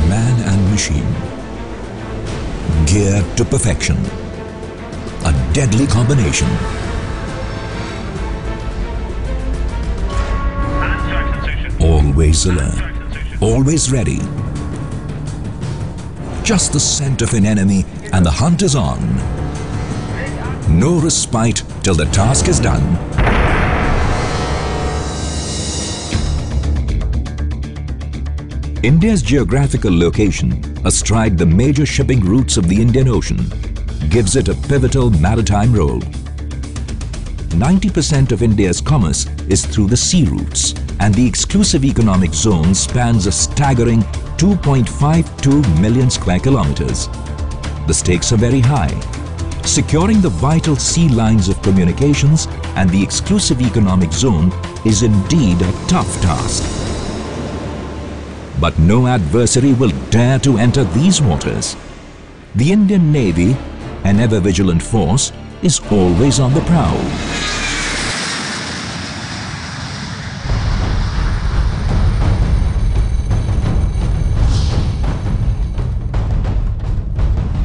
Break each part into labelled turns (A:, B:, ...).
A: Man and machine, geared to perfection, a deadly combination. Always alert, always ready. Just the scent of an enemy and the hunt is on. No respite till the task is done. India's geographical location, astride the major shipping routes of the Indian Ocean, gives it a pivotal maritime role. 90% of India's commerce is through the sea routes, and the exclusive economic zone spans a staggering 2.52 million square kilometers. The stakes are very high. Securing the vital sea lines of communications and the exclusive economic zone is indeed a tough task. But no adversary will dare to enter these waters. The Indian Navy, an ever-vigilant force, is always on the prowl.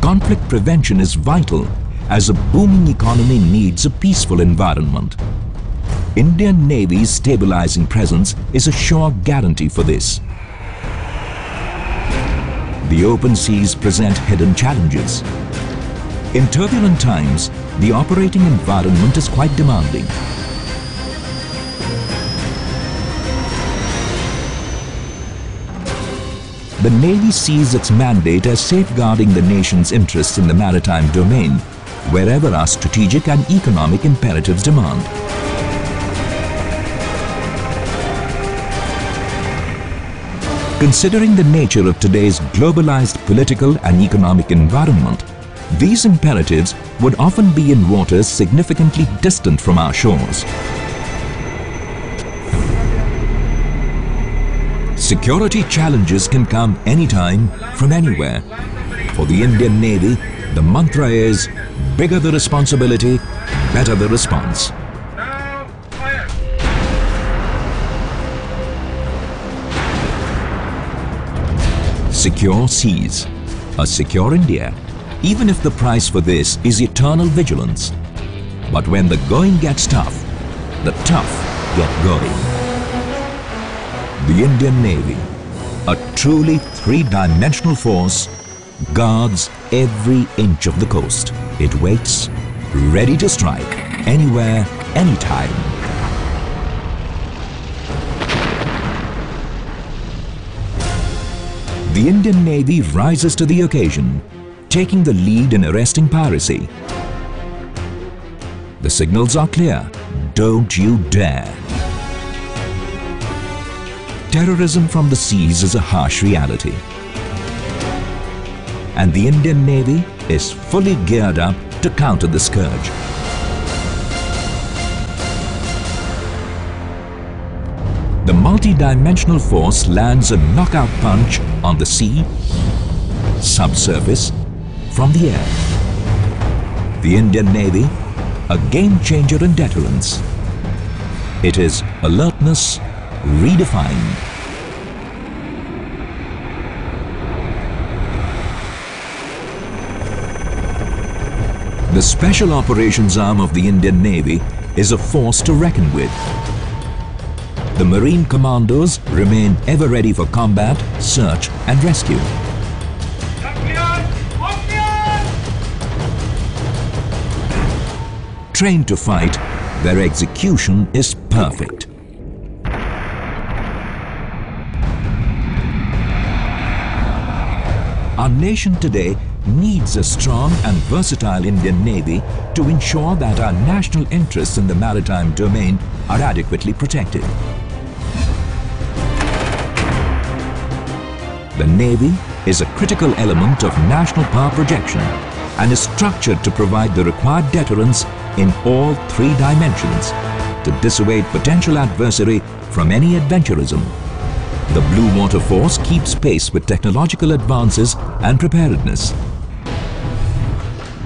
A: Conflict prevention is vital, as a booming economy needs a peaceful environment. Indian Navy's stabilizing presence is a sure guarantee for this. The open seas present hidden challenges. In turbulent times, the operating environment is quite demanding. The Navy sees its mandate as safeguarding the nation's interests in the maritime domain, wherever our strategic and economic imperatives demand. Considering the nature of today's globalized political and economic environment, these imperatives would often be in waters significantly distant from our shores. Security challenges can come anytime, from anywhere. For the Indian Navy, the mantra is, bigger the responsibility, better the response. Secure seas, a secure India, even if the price for this is eternal vigilance. But when the going gets tough, the tough get going. The Indian Navy, a truly three-dimensional force, guards every inch of the coast. It waits, ready to strike, anywhere, anytime. The Indian Navy rises to the occasion, taking the lead in arresting piracy. The signals are clear, don't you dare. Terrorism from the seas is a harsh reality. And the Indian Navy is fully geared up to counter the scourge. The multi-dimensional force lands a knockout punch on the sea, subsurface, from the air. The Indian Navy, a game changer in deterrence. It is alertness redefined. The Special Operations Arm of the Indian Navy is a force to reckon with. The Marine Commandos remain ever ready for combat, search and rescue. Trained to fight, their execution is perfect. Our nation today needs a strong and versatile Indian Navy to ensure that our national interests in the maritime domain are adequately protected. The Navy is a critical element of national power projection, and is structured to provide the required deterrence in all three dimensions to dissuade potential adversary from any adventurism. The Blue Water Force keeps pace with technological advances and preparedness.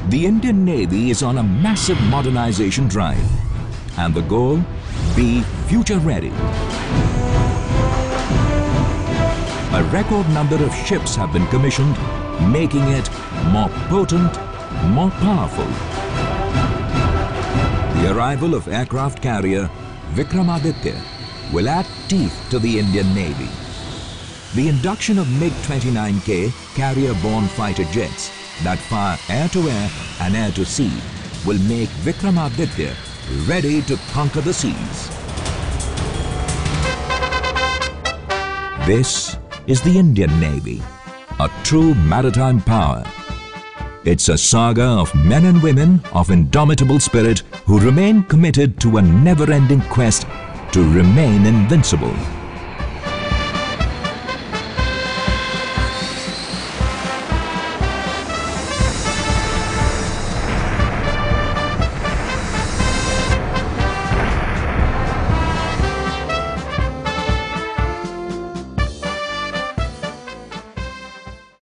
A: The Indian Navy is on a massive modernization drive, and the goal, be future ready. A record number of ships have been commissioned, making it more potent, more powerful. The arrival of aircraft carrier Vikramaditya will add teeth to the Indian Navy. The induction of MiG-29K carrier-borne fighter jets that fire air-to-air and air-to-sea will make Vikramaditya ready to conquer the seas. This is the Indian Navy, a true maritime power. It's a saga of men and women of indomitable spirit who remain committed to a never-ending quest to remain invincible.